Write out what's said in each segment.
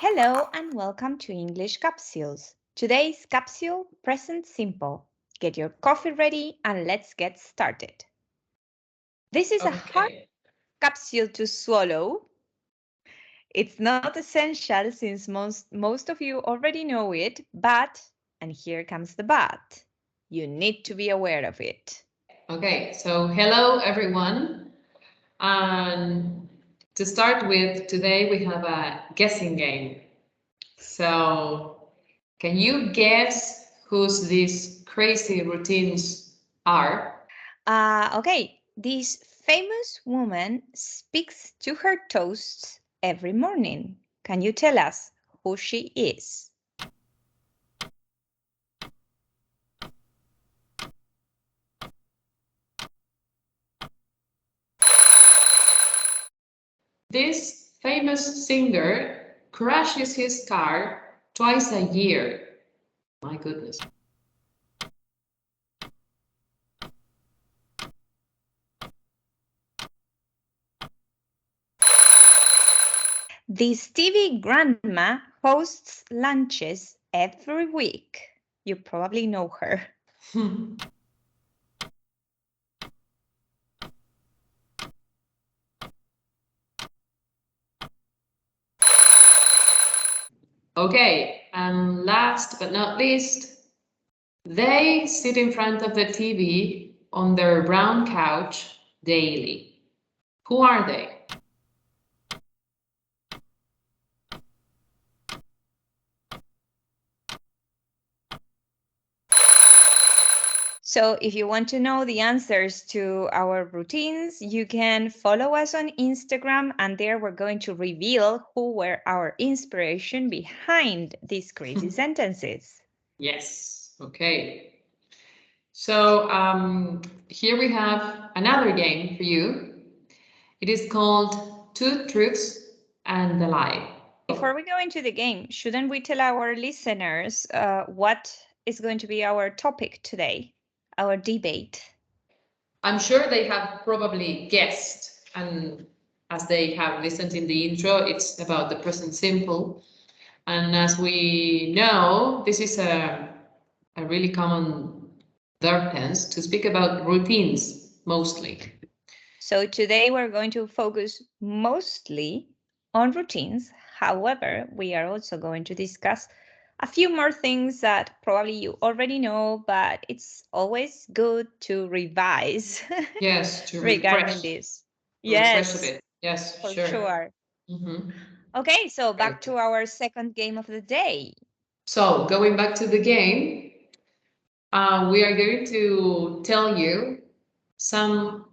Hello and welcome to English Capsules. Today's capsule, present simple. Get your coffee ready and let's get started. This is a hard capsule to swallow. It's not essential since most of you already know it, but, and here comes the but, you need to be aware of it. Okay, so hello everyone. And to start with, today we have a guessing game. So can you guess whose these crazy routines are? Okay, this famous woman speaks to her toasts every morning. Can you tell us who she is? This famous singer crashes his car twice a year. My goodness. This TV grandma hosts lunches every week. You probably know her. Okay, and last but not least, they sit in front of the TV on their brown couch daily. Who are they? So if you want to know the answers to our routines, you can follow us on Instagram, and there we're going to reveal who were our inspiration behind these crazy sentences. Yes, okay. So here we have another game for you. It is called Two Truths and a Lie. Before we go into the game, shouldn't we tell our listeners what is going to be our topic today, our debate? I'm sure they have probably guessed, and as they have listened in the intro, it's about the present simple. And as we know, this is a really common verb tense to speak about routines mostly. So today we're going to focus mostly on routines. However, we are also going to discuss a few more things that probably you already know, but it's always good to revise. Yes, to regarding refresh, this. refresh a Yes, bit. Yes, for sure. sure. Mm-hmm. Okay, so Great. back to our second game of the day. So going back to the game, we are going to tell you some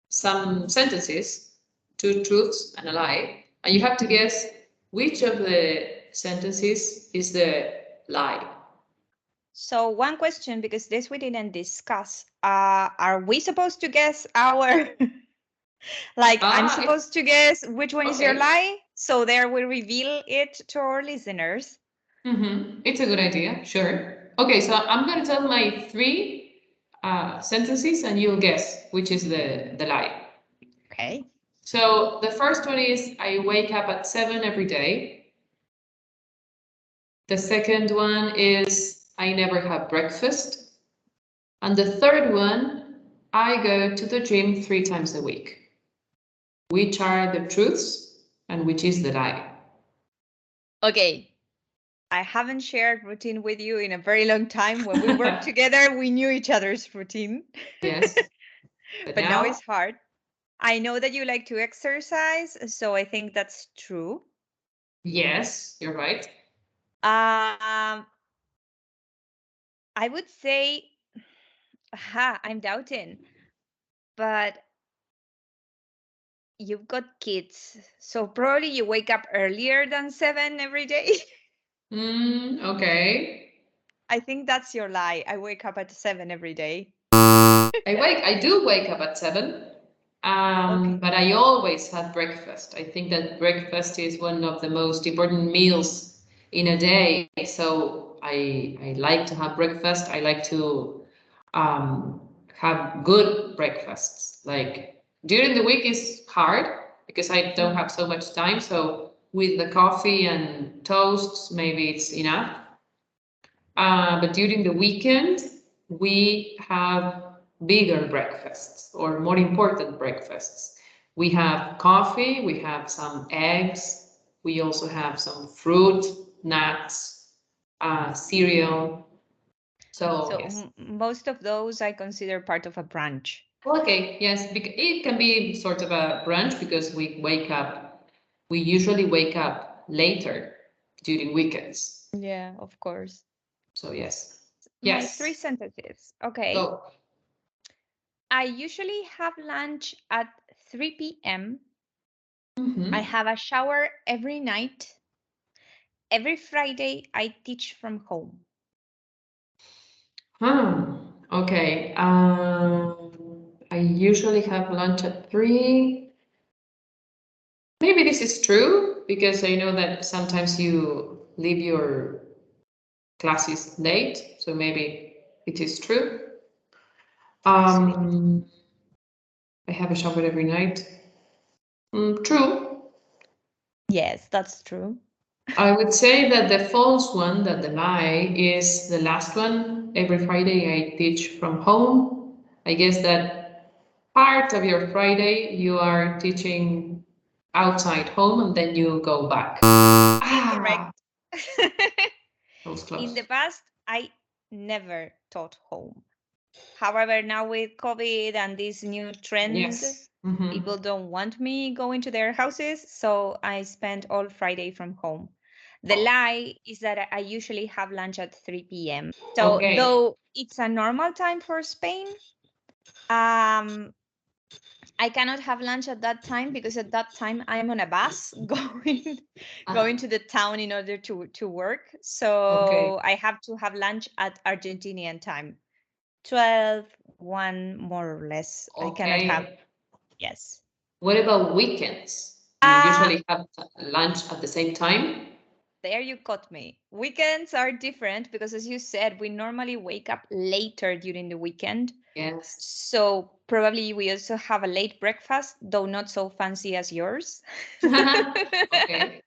sentences, two truths and a lie, and you have to guess which of the sentences is the lie. So one question, because this we didn't discuss. Are we supposed to guess our like I'm Ah, supposed to guess which one is your okay. lie? So there we reveal it to our listeners. Mm-hmm. It's a good idea. Sure. Okay, so I'm going to tell my three sentences, and you'll guess which is the lie. Okay. So the first one is I wake up at 7 every day. The second one is I never have breakfast. And the third one, I go to the gym 3 times a week. Which are the truths and which is the lie? Okay. I haven't shared routine with you in a very long time. When we worked together, we knew each other's routine. Yes. But But now now, it's hard. I know that you like to exercise, so I think that's true. yes, you're right. Um, I would say, I'm doubting, but you've got kids, so probably you wake up earlier than 7 every day. Okay. I think that's your lie. I wake up at 7 every day. I do wake up at 7. Okay. But I always have breakfast. I think that breakfast is one of the most important meals in a day. So I like to have breakfast. I like to um, have good breakfasts. Like during the week is hard because I don't have so much time. So with the coffee and toasts, maybe it's enough. But during the weekend, we have bigger breakfasts or more important breakfasts. We have coffee, we have some eggs, we also have some fruit, nuts, cereal. So yes. Most of those I consider part of a brunch. Okay, yes, it can be sort of a brunch because we usually wake up later during weekends. Yeah, of course. So yes. My 3 sentences. Okay. Go. I usually have lunch at 3 p.m. Mm-hmm. I have a shower every night. Every Friday, I teach from home. Okay. I usually have lunch at 3. Maybe this is true because I know that sometimes you leave your classes late, so maybe it is true. I have a shower every night. True. Yes, that's true. I would say that the false one, that the lie, is the last one. Every Friday I teach from home. I guess that part of your Friday you are teaching outside home and then you go back. Incorrect. That was close. In the past, I never taught home. However, now with COVID and this new trend, Yes. people don't want me going to their houses, so I spend all Friday from home. The lie is that I usually have lunch at 3 p.m. So Okay. though it's a normal time for Spain, I cannot have lunch at that time because at that time I'm on a bus going to the town in order to work. So I have to have lunch at Argentinian time. 12, 1 more or less. I cannot have. Yes. What about weekends? Do you usually have lunch at the same time? There you caught me. Weekends are different because, as you said, we normally wake up later during the weekend. Yes. So probably we also have a late breakfast, though not so fancy as yours. Okay.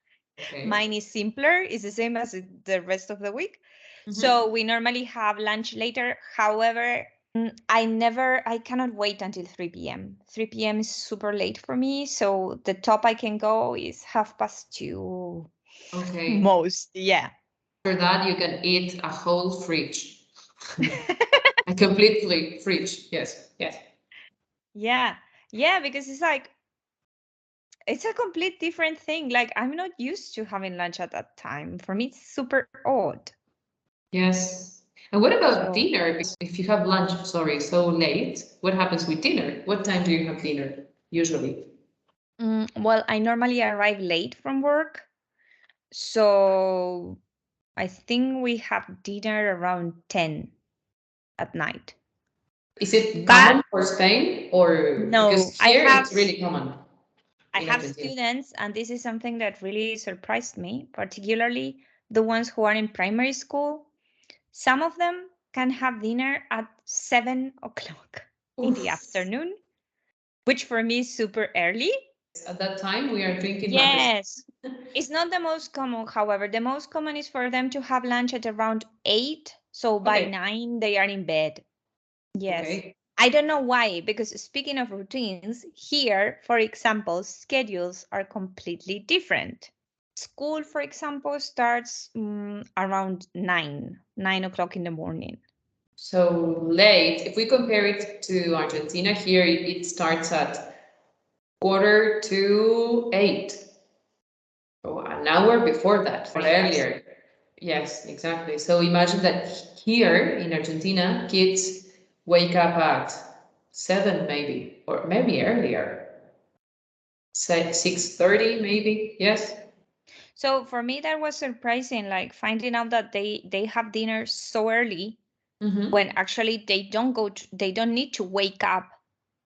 Mine is simpler, it's the same as the rest of the week. So we normally have lunch later. However, I cannot wait until 3 p.m. 3 p.m. is super late for me. So the top I can go is 2:30. Okay. Most, yeah. After that, you can eat a whole fridge. A complete fridge. Yes. Yes. Yeah. Yeah, because it's like, it's a complete different thing. Like, I'm not used to having lunch at that time. For me, it's super odd. Yes. And what about dinner? If you have lunch, sorry, so late, what happens with dinner? What time do you have dinner usually? Well, I normally arrive late from work. So I think we have dinner around 10 at night. Is it common for Spain or no, because here it's really common? I have students, and this is something that really surprised me, particularly the ones who are in primary school. Some of them can have dinner at 7 o'clock in the afternoon, which for me is super early. At that time, we are drinking Yes. It's not the most common, however. The most common is for them to have lunch at around 8. So by 9, they are in bed. Yes. Okay. I don't know why, because speaking of routines, here, for example, schedules are completely different. School, for example, starts around 9 o'clock in the morning. So late. If we compare it to Argentina, here it starts at 7:45. So an hour before that, or earlier. Yes, exactly. So imagine that here in Argentina, kids wake up at 7 maybe, or maybe earlier. Say 6:30 maybe, yes. So for me, that was surprising, like finding out that they have dinner so early when actually they don't need to wake up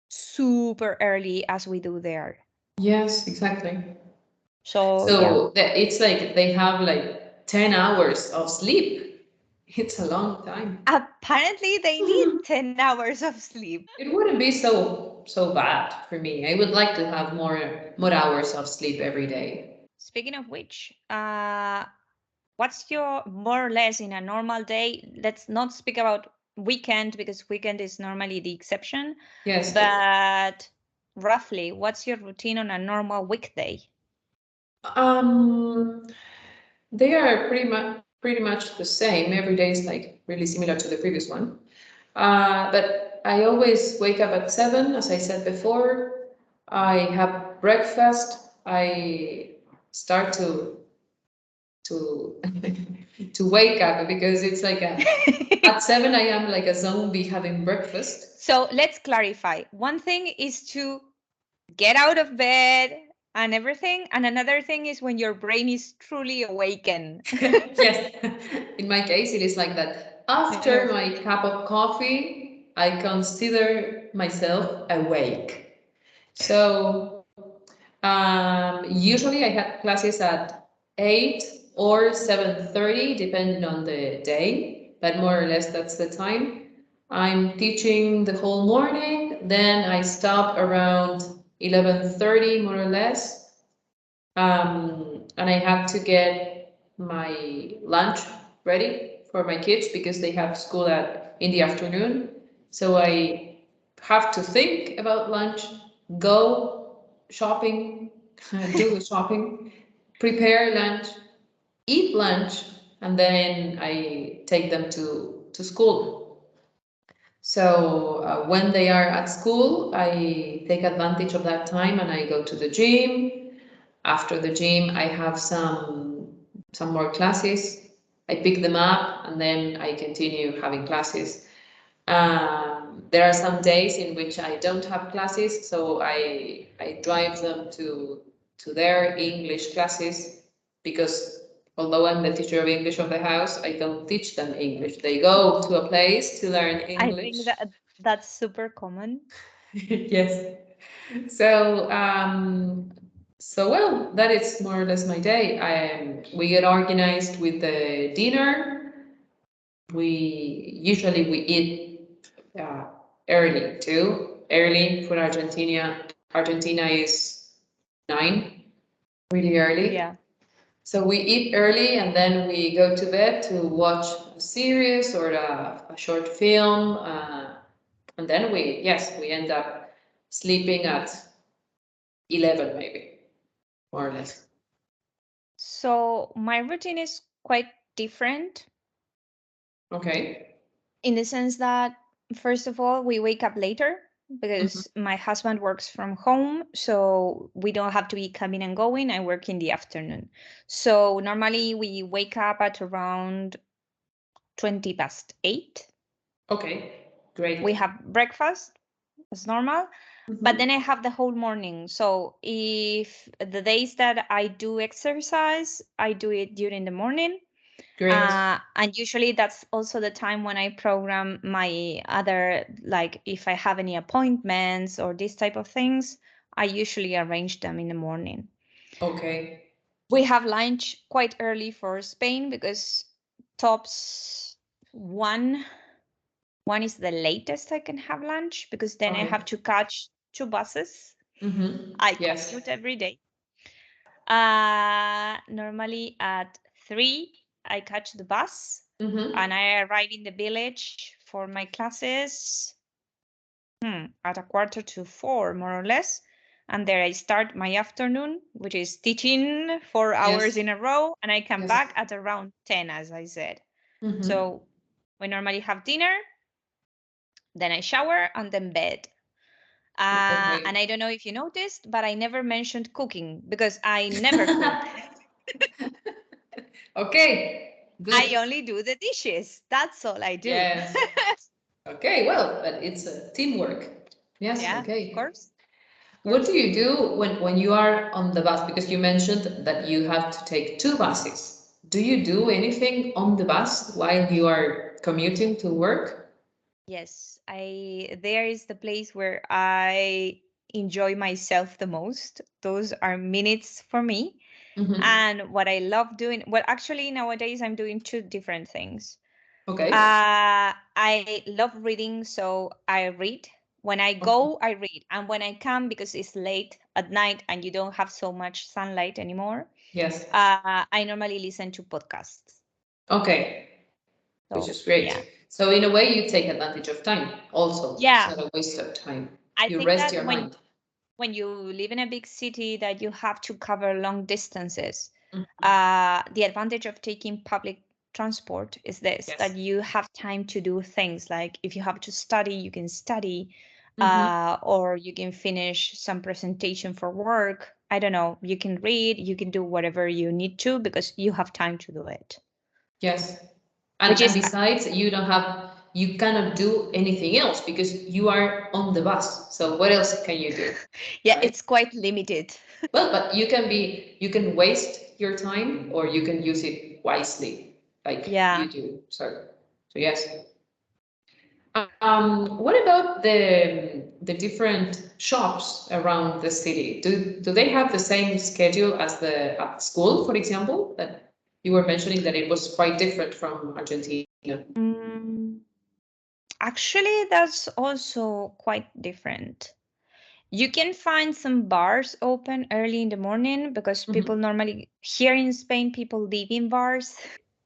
super early as we do there. Yes, exactly. So yeah. It's like they have like 10 hours of sleep. It's a long time. Apparently, they need 10 hours of sleep. It wouldn't be so bad for me. I would like to have more hours of sleep every day. speaking of which, what's your more or less in a normal day? Let's not speak about weekend because weekend is normally the exception. Yes. But roughly, what's your routine on a normal weekday? They are pretty much the same. Every day is like really similar to the previous one. But I always wake up at 7, as I said before. I have breakfast. I start to to wake up because it's like at 7 I am like a zombie having breakfast. So let's clarify. One thing is to get out of bed and everything, and another thing is when your brain is truly awakened. Yes, in my case it is like that. After my cup of coffee, I consider myself awake. So usually I had classes at 8 or 7:30, depending on the day, but more or less that's the time. I'm teaching the whole morning, then I stop around 11:30, more or less. And I have to get my lunch ready for my kids because they have school in the afternoon. So I have to think about lunch, go shopping, do the shopping, prepare lunch, eat lunch, and then I take them to school. So when they are at school, I take advantage of that time and I go to the gym. After the gym, I have some more classes. I pick them up and then I continue having classes. There are some days in which I don't have classes, so I drive them to their English classes because although I'm the teacher of English of the house, I don't teach them English. They go to a place to learn I think English. that's super common. Yes. So well, that is more or less my day. We get organized with the dinner. We eat early too. Early for Argentina. Argentina is 9, really early. Yeah. So we eat early and then we go to bed to watch a series or a short film. And then we end up sleeping at 11 maybe, more or less. So my routine is quite different Okay. in the sense that, first of all, we wake up later because my husband works from home, so we don't have to be coming and going. I work in the afternoon. So normally we wake up at around 20 past 8. Okay, great. We have breakfast as normal, but then I have the whole morning. So if the days that I do exercise, I do it during the morning. Great. And usually that's also the time when I program my other, like if I have any appointments or this type of things, I usually arrange them in the morning. Okay. We have lunch quite early for Spain because tops 1 is the latest I can have lunch because then I have to catch 2 buses. I commute every day. Normally at 3, I catch the bus and I arrive in the village for my classes at 3:45, more or less. And there I start my afternoon, which is teaching 4 hours in a row, and I come back at around 10, as I said. So we normally have dinner, then I shower, and then bed. And I don't know if you noticed, but I never mentioned cooking because I never cook. Okay, good. I only do the dishes. That's all I do. Yes. Okay, well, but it's a teamwork. Yes, Yeah, okay. of course. What do you do when you are on the bus? Because you mentioned that you have to take 2 buses. Do you do anything on the bus while you are commuting to work? Yes, there is the place where I enjoy myself the most. Those are minutes for me. And what I love doing, well, actually nowadays I'm doing 2 different things. Okay. I love reading, so I read When I go, I read. And when I come, because it's late at night and you don't have so much sunlight anymore, Yes. I normally listen to podcasts. Okay. Which So, is great. yeah. So in a way, you take advantage of time also. Yeah. It's not a waste of time. I You think rest that your mind. when you live in a big city that you have to cover long distances, Mhm. the advantage of taking public transport is this, Yes. that you have time to do things like if you have to study, you can study, or you can finish some presentation for work. I don't know, you can read, you can do whatever you need to because you have time to do it. Yes. And, Which and is, besides, you cannot do anything else because you are on the bus. So what else can you do? yeah, Right? it's quite limited. Well, but you can waste your time or you can use it wisely, like Yeah. you do. So yes. What about the different shops around the city? Do they have the same schedule as the at school, for example? That you were mentioning that it was quite different from Argentina. Actually, that's also quite different. You can find some bars open early in the morning because people normally, here in Spain, people live in bars.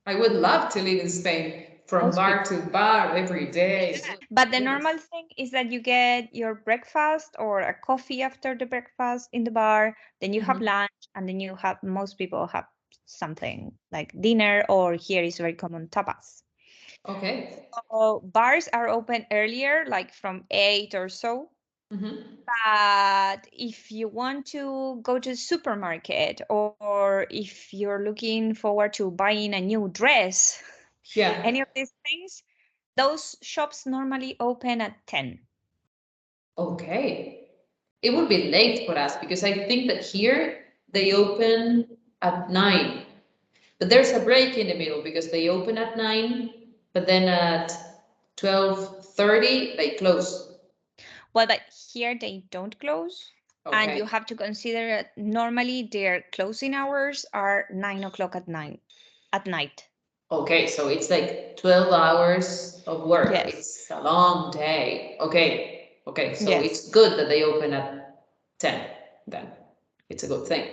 I would love to live in Spain from Most bar people. to bar every day. But the normal thing is that you get your breakfast or a coffee after the breakfast in the bar, then you have lunch, and then you have, most people have something like dinner, or here is very common, tapas. Okay. So bars are open earlier, like from 8 or so. But if you want to go to the supermarket, or if you're looking forward to buying a new dress, Yeah. any of these things, those shops normally open at 10. Okay. It would be late for us because I think that here they open at 9. But there's a break in the middle because they open at 9, but then at 12:30 they close. Well, but here they don't close. And you Okay. have to consider that normally their closing hours are 9 o'clock at night. Okay, so it's like 12 hours of work. Yes. It's a long day. Okay. Okay, so Yes. it's good that they open at 10 then. It's a good thing.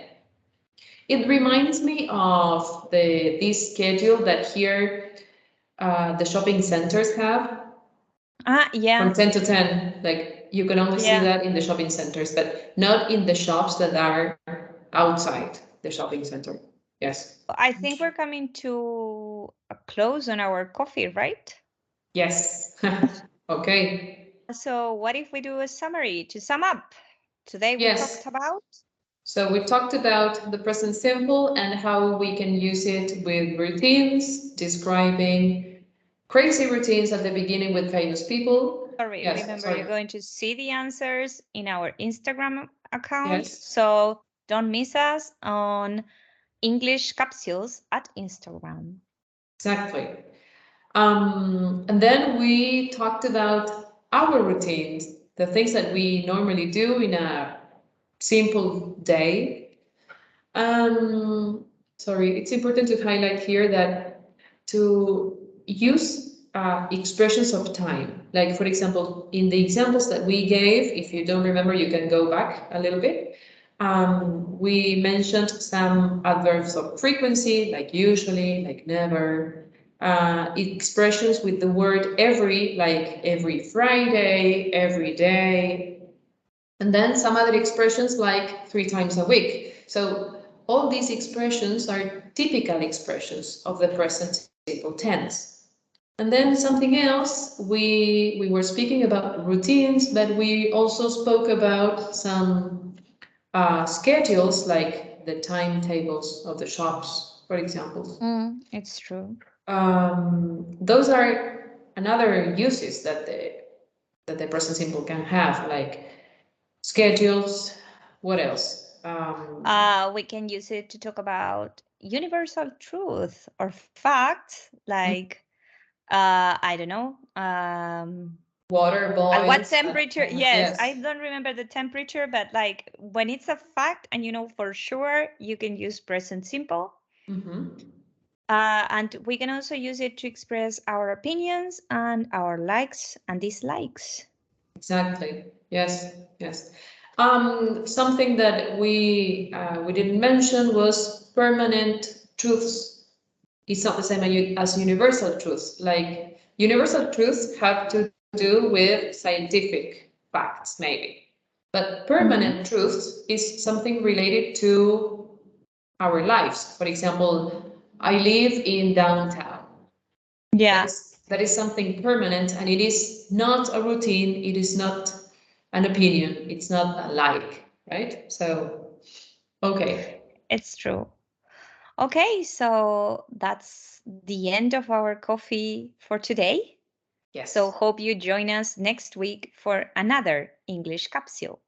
It reminds me of this schedule that here the shopping centers have Yeah. from 10 to 10. Like you can only see Yeah. that in the shopping centers, but not in the shops that are outside the shopping center. Yes. I think we're coming to a close on our coffee, right? Yes. Okay. So what if we do a summary to sum up? Today we Yes. talked about? So we talked about the present simple and how we can use it with routines, describing crazy routines at the beginning with famous people. Sorry, Yes, remember sorry. you're going to see the answers in our Instagram account. Yes. So don't miss us on English Capsules at Instagram. Exactly. And then we talked about our routines, the things that we normally do in a simple day. Sorry, it's important to highlight here that to use expressions of time, like for example, in the examples that we gave, if you don't remember, you can go back a little bit. We mentioned some adverbs of frequency, like usually, like never, expressions with the word every, like every Friday, every day, and then some other expressions like 3 times a week. So all these expressions are typical expressions of the present simple tense. And then something else, we were speaking about routines, but we also spoke about some schedules like the timetables of the shops, for example. It's true. Those are another uses that the present simple can have, like schedules. What else? We can use it to talk about universal truth or facts, like I don't know. Water At what boils. temperature? Yes, I Yes. don't remember the temperature, but like when it's a fact and you know for sure, you can use present simple. And we can also use it to express our opinions and our likes and dislikes. Exactly. Yes. Yes. Something that we didn't mention was permanent truths. It's not the same as universal truths. Like universal truths have to do with scientific facts, maybe. But permanent truths is something related to our lives. For example, I live in downtown. Yeah. That is something permanent, and it is not a routine. It is not an opinion. It's not a like, right? So, okay. It's true. Okay, so that's the end of our coffee for today. Yes. So hope you join us next week for another English capsule.